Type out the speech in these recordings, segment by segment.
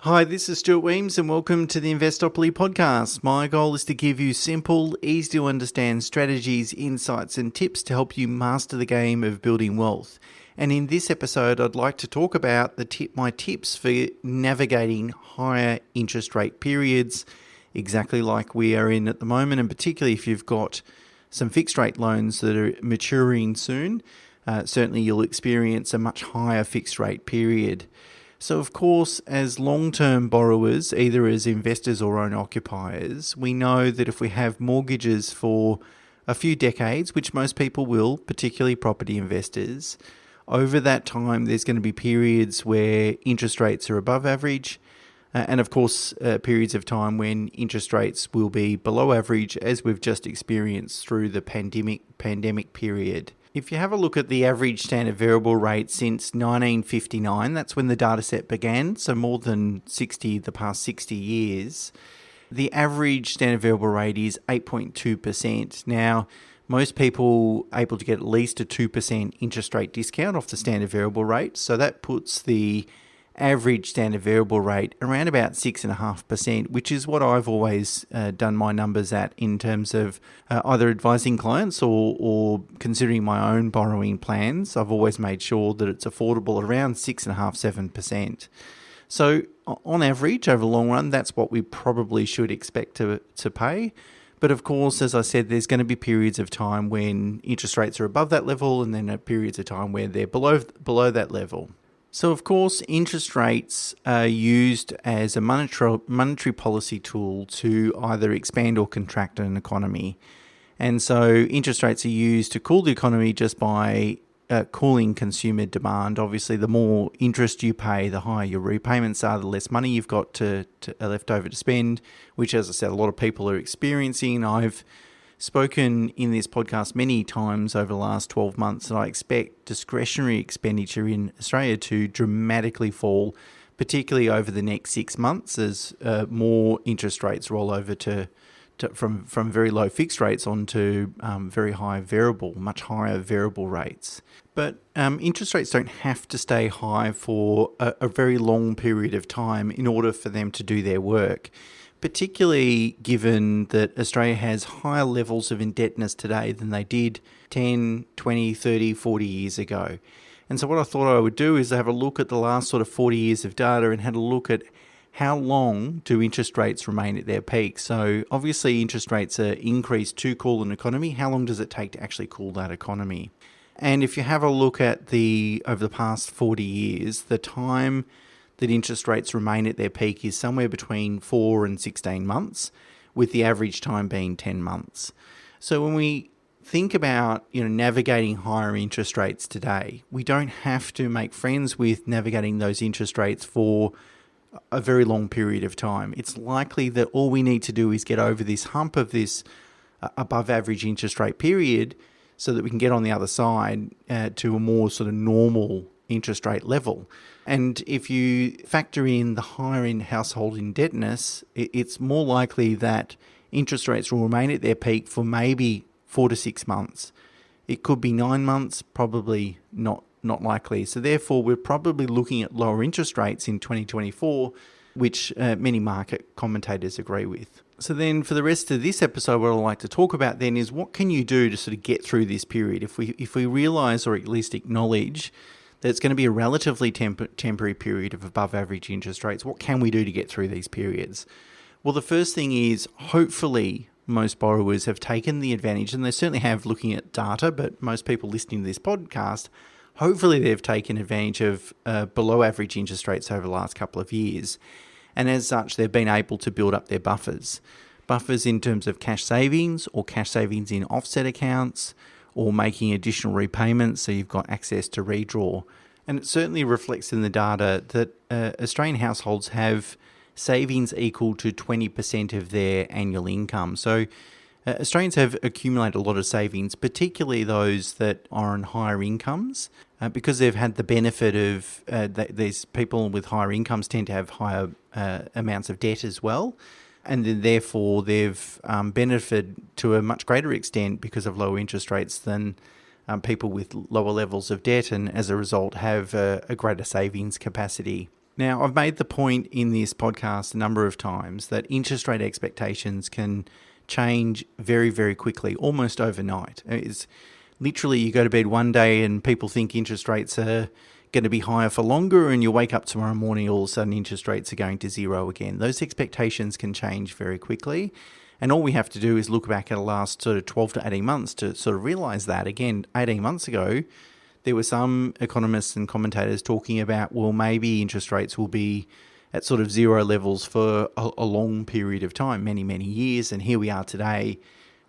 Hi, this is Stuart Weems and welcome to the Investopoly podcast. My goal is to give you simple, easy to understand strategies, insights and tips to help you master the game of building wealth. And in this episode, I'd like to talk about my tips for navigating higher interest rate periods, exactly like we are in at the moment, and particularly if you've got some fixed rate loans that are maturing soon, certainly you'll experience a much higher fixed rate period. So, of course, as long-term borrowers, either as investors or owner-occupiers, we know that if we have mortgages for a few decades, which most people will, particularly property investors, over that time there's going to be periods where interest rates are above average, and of course periods of time when interest rates will be below average, as we've just experienced through the pandemic period. If you have a look at the average standard variable rate since 1959, that's when the data set began, so more than the past 60 years, the average standard variable rate is 8.2%. Now, most people are able to get at least a 2% interest rate discount off the standard variable rate, so that puts the average standard variable rate around about 6.5%, which is what I've always done my numbers at in terms of either advising clients or considering my own borrowing plans. I've always made sure that it's affordable around 6.5-7%. So on average, over the long run, that's what we probably should expect to pay. But of course, as I said, there's going to be periods of time when interest rates are above that level, and then periods of time where they're below that level. So, of course, interest rates are used as a monetary policy tool to either expand or contract an economy. And so interest rates are used to cool the economy just by cooling consumer demand. Obviously, the more interest you pay, the higher your repayments are, the less money you've got to left over to spend, which, as I said, a lot of people are experiencing. I've spoken in this podcast many times over the last 12 months that I expect discretionary expenditure in Australia to dramatically fall, particularly over the next 6 months as more interest rates roll over from very low fixed rates onto very high much higher variable rates. But interest rates don't have to stay high for a very long period of time in order for them to do their work, particularly given that Australia has higher levels of indebtedness today than they did 10, 20, 30, 40 years ago. And so what I thought I would do is have a look at the last sort of 40 years of data and had a look at how long do interest rates remain at their peak. So obviously interest rates are increased to cool an economy. How long does it take to actually cool that economy? And if you have a look at over the past 40 years, the time that interest rates remain at their peak is somewhere between 4 and 16 months, with the average time being 10 months. So when we think about navigating higher interest rates today, we don't have to make friends with navigating those interest rates for a very long period of time. It's likely that all we need to do is get over this hump of this above average interest rate period so that we can get on the other side to a more sort of normal interest rate level. And if you factor in the higher in household indebtedness, it's more likely that interest rates will remain at their peak for maybe 4 to 6 months. It could be 9 months, probably not likely. So therefore, we're probably looking at lower interest rates in 2024, which many market commentators agree with. So then for the rest of this episode, what I'd like to talk about then is what can you do to sort of get through this period? If we realise or at least acknowledge that it's going to be a relatively temporary period of above average interest rates, what can we do to get through these periods? Well, the first thing is hopefully most borrowers have taken the advantage, and they certainly have looking at data, but most people listening to this podcast, hopefully they've taken advantage of below average interest rates over the last couple of years. And as such, they've been able to build up their buffers. Buffers in terms of cash savings or cash savings in offset accounts, or making additional repayments so you've got access to redraw. And it certainly reflects in the data that Australian households have savings equal to 20% of their annual income. So Australians have accumulated a lot of savings, particularly those that are on higher incomes, because they've had the benefit of these people with higher incomes tend to have higher amounts of debt as well. And then therefore they've benefited to a much greater extent because of lower interest rates than people with lower levels of debt, and as a result have a greater savings capacity. Now, I've made the point in this podcast a number of times that interest rate expectations can change very, very quickly, almost overnight. It's literally you go to bed one day and people think interest rates are going to be higher for longer, and you wake up tomorrow morning, all of a sudden interest rates are going to zero again. Those expectations can change very quickly. And all we have to do is look back at the last sort of 12 to 18 months to sort of realise that. Again, 18 months ago, there were some economists and commentators talking about, well, maybe interest rates will be at sort of zero levels for a long period of time, many, many years. And here we are today,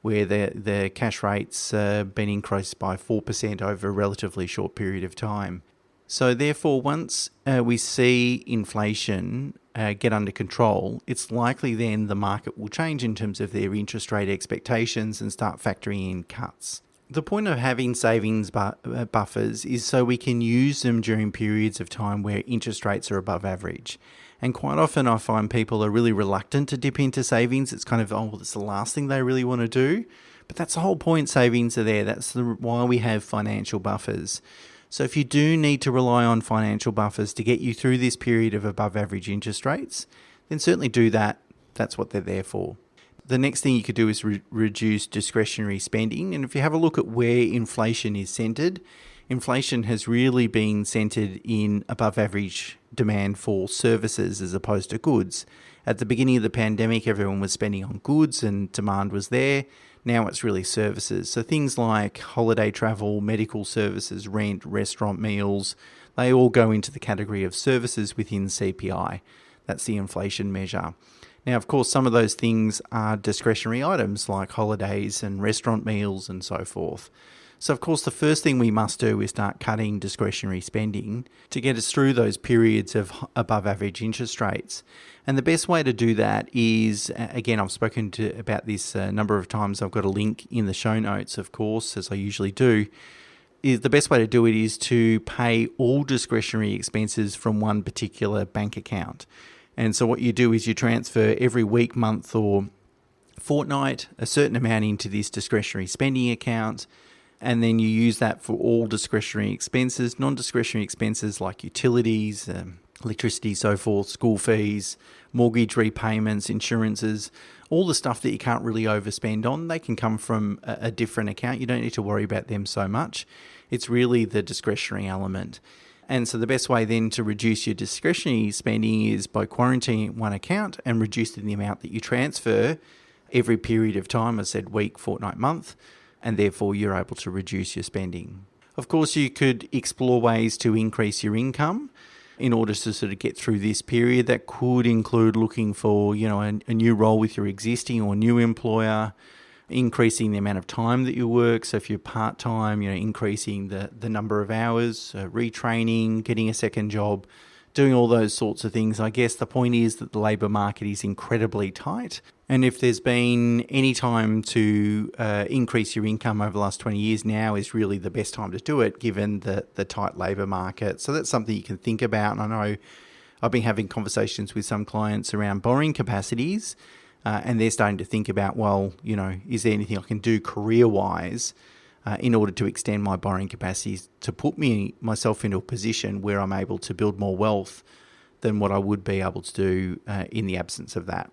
where the cash rates been increased by 4% over a relatively short period of time. So therefore, once we see inflation get under control, it's likely then the market will change in terms of their interest rate expectations and start factoring in cuts. The point of having savings buffers is so we can use them during periods of time where interest rates are above average. And quite often I find people are really reluctant to dip into savings. It's kind of, it's the last thing they really want to do. But that's the whole point. Savings are there. That's why we have financial buffers. So if you do need to rely on financial buffers to get you through this period of above average interest rates, then certainly do that. That's what they're there for. The next thing you could do is reduce discretionary spending. And if you have a look at where inflation is centred, inflation has really been centred in above average demand for services as opposed to goods. At the beginning of the pandemic, everyone was spending on goods and demand was there. Now it's really services. So things like holiday travel, medical services, rent, restaurant meals, they all go into the category of services within CPI. That's the inflation measure. Now, of course, some of those things are discretionary items like holidays and restaurant meals and so forth. So, of course, the first thing we must do is start cutting discretionary spending to get us through those periods of above average interest rates. And the best way to do that is, again, I've spoken about this a number of times. I've got a link in the show notes, of course, as I usually do. Is the best way to do it is to pay all discretionary expenses from one particular bank account. And so what you do is you transfer every week, month or fortnight a certain amount into this discretionary spending account, and then you use that for all discretionary expenses. Non-discretionary expenses like utilities, electricity, so forth, school fees, mortgage repayments, insurances, all the stuff that you can't really overspend on, they can come from a different account. You don't need to worry about them so much. It's really the discretionary element. And so the best way then to reduce your discretionary spending is by quarantining one account and reducing the amount that you transfer every period of time, I said week, fortnight, month, and therefore you're able to reduce your spending. Of course, you could explore ways to increase your income in order to sort of get through this period. That could include looking for, a new role with your existing or new employer, increasing the amount of time that you work. So if you're part-time, increasing the number of hours, retraining, getting a second job, doing all those sorts of things. I guess the point is that the labour market is incredibly tight. And if there's been any time to increase your income over the last 20 years, now is really the best time to do it, given the tight labour market. So that's something you can think about. And I know I've been having conversations with some clients around borrowing capacities, and they're starting to think about, is there anything I can do career-wise in order to extend my borrowing capacities to put myself into a position where I'm able to build more wealth than what I would be able to do in the absence of that.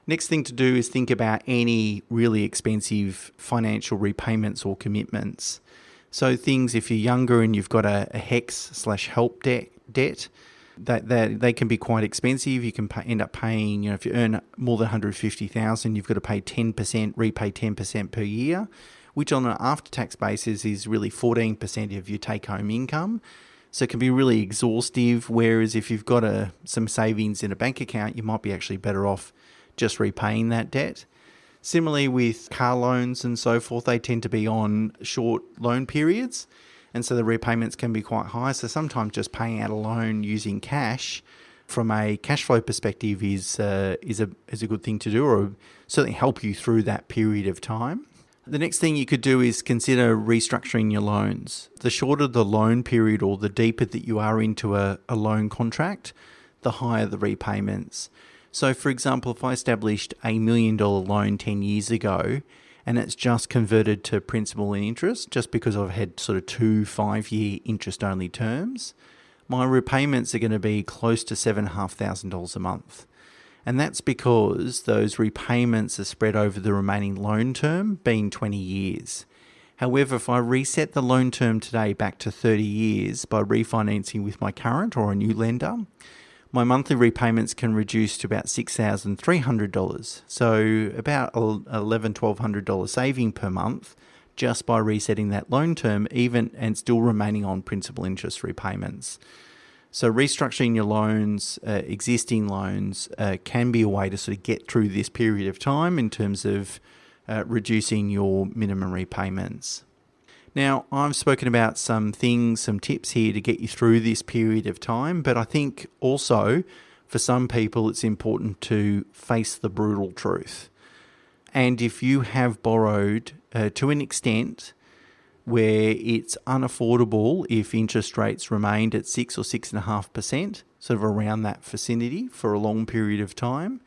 Next thing to do is think about any really expensive financial repayments or commitments. So things, if you're younger and you've got a HEX/HELP debt, that they can be quite expensive. You can end up paying, if you earn more than $150,000, you've got to pay 10%, repay 10% per year, which on an after-tax basis is really 14% of your take-home income. So it can be really exhaustive, whereas if you've got some savings in a bank account, you might be actually better off just repaying that debt. Similarly with car loans and so forth, they tend to be on short loan periods, and so the repayments can be quite high. So sometimes just paying out a loan using cash from a cash flow perspective is a good thing to do, or certainly help you through that period of time. The next thing you could do is consider restructuring your loans. The shorter the loan period or the deeper that you are into a loan contract, the higher the repayments. So for example, if I established $1 million loan 10 years ago and it's just converted to principal and interest just because I've had sort of 2 5-year interest-only terms, my repayments are going to be close to $7,500 a month. And that's because those repayments are spread over the remaining loan term, being 20 years. However, if I reset the loan term today back to 30 years by refinancing with my current or a new lender, my monthly repayments can reduce to about $6,300. So about $1,100, $1,200 saving per month just by resetting that loan term, even and still remaining on principal interest repayments. So restructuring your loans, existing loans, can be a way to sort of get through this period of time in terms of reducing your minimum repayments. Now, I've spoken about some things, some tips here to get you through this period of time, but I think also for some people it's important to face the brutal truth. And if you have borrowed to an extent where it's unaffordable if interest rates remained at 6 or 6.5%, sort of around that vicinity for a long period of time,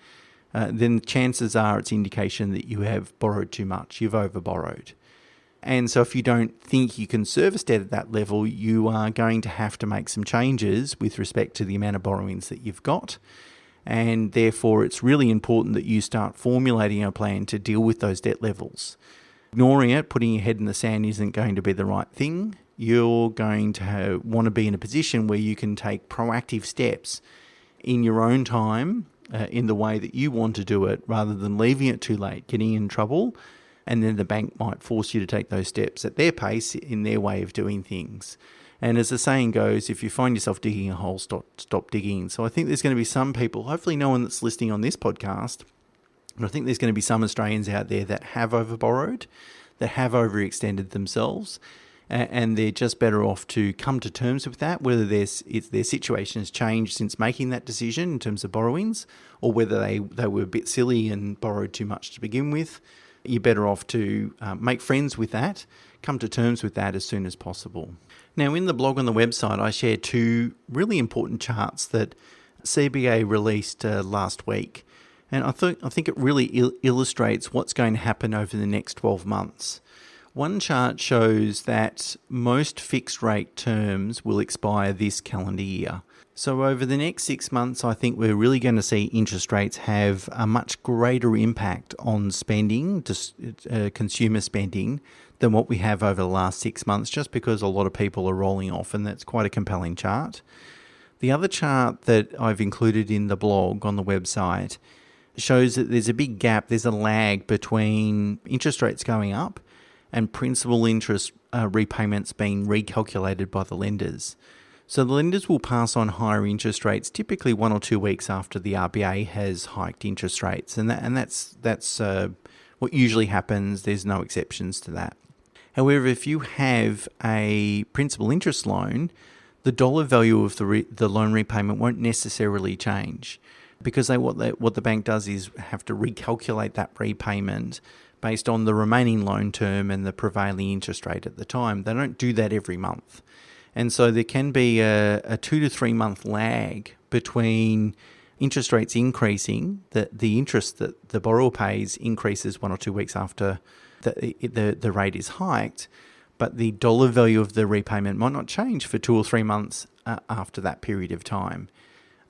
then chances are it's indication that you have borrowed too much, you've overborrowed. And so if you don't think you can service debt at that level, you are going to have to make some changes with respect to the amount of borrowings that you've got. And therefore, it's really important that you start formulating a plan to deal with those debt levels. Ignoring it, putting your head in the sand isn't going to be the right thing. You're going to want to be in a position where you can take proactive steps in your own time, in the way that you want to do it, rather than leaving it too late, getting in trouble, and then the bank might force you to take those steps at their pace in their way of doing things. And as the saying goes, if you find yourself digging a hole, stop digging. So I think there's going to be some people, hopefully no one that's listening on this podcast, but I think there's going to be some Australians out there that have overborrowed, that have overextended themselves, and they're just better off to come to terms with that, whether their situation has changed since making that decision in terms of borrowings, or whether they were a bit silly and borrowed too much to begin with. You're better off to make friends with that, come to terms with that as soon as possible. Now, in the blog on the website, I share two really important charts that CBA released last week. And I think it really illustrates what's going to happen over the next 12 months. One chart shows that most fixed rate terms will expire this calendar year. So over the next 6 months, I think we're really going to see interest rates have a much greater impact on spending, consumer spending, than what we have over the last 6 months, just because a lot of people are rolling off, and that's quite a compelling chart. The other chart that I've included in the blog on the website shows that there's a big gap, there's a lag between interest rates going up and principal interest repayments being recalculated by the lenders. So the lenders will pass on higher interest rates typically 1 or 2 weeks after the RBA has hiked interest rates, and that's what usually happens. There's no exceptions to that. However, if you have a principal interest loan, the dollar value of the loan repayment won't necessarily change, because what the bank does is have to recalculate that repayment based on the remaining loan term and the prevailing interest rate at the time. They don't do that every month. And so there can be a 2 to 3 month lag between interest rates increasing, the interest that the borrower pays increases 1 or 2 weeks after the rate is hiked, but the dollar value of the repayment might not change for 2 or 3 months after that period of time.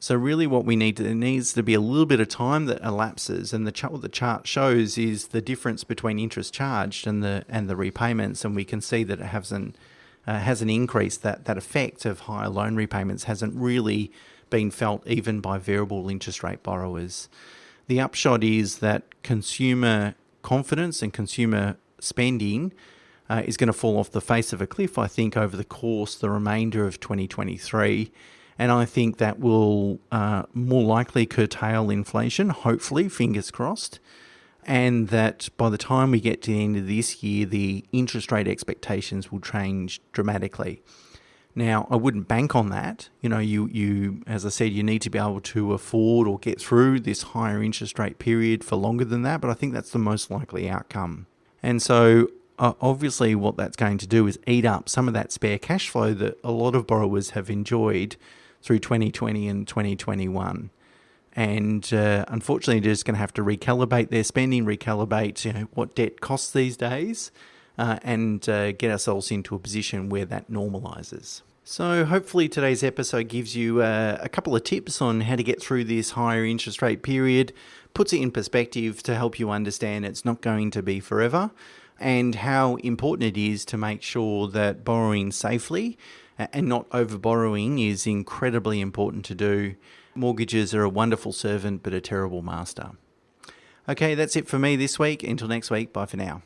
So really what there needs to be a little bit of time that elapses, and what the chart shows is the difference between interest charged and the repayments, and we can see that it hasn't increased. That effect of higher loan repayments hasn't really been felt even by variable interest rate borrowers. The upshot is that consumer confidence and consumer spending is going to fall off the face of a cliff, I think, over the remainder of 2023. And I think that will more likely curtail inflation, hopefully, fingers crossed. And that by the time we get to the end of this year, the interest rate expectations will change dramatically. Now, I wouldn't bank on that. You as I said, you need to be able to afford or get through this higher interest rate period for longer than that, but I think that's the most likely outcome. And so obviously what that's going to do is eat up some of that spare cash flow that a lot of borrowers have enjoyed through 2020 and 2021. And unfortunately, they're just going to have to recalibrate their spending, recalibrate what debt costs these days, and get ourselves into a position where that normalises. So hopefully today's episode gives you a couple of tips on how to get through this higher interest rate period, puts it in perspective to help you understand it's not going to be forever, and how important it is to make sure that borrowing safely and not over borrowing is incredibly important to do. Mortgages are a wonderful servant but a terrible master. Okay, that's it for me this week. Until next week, bye for now.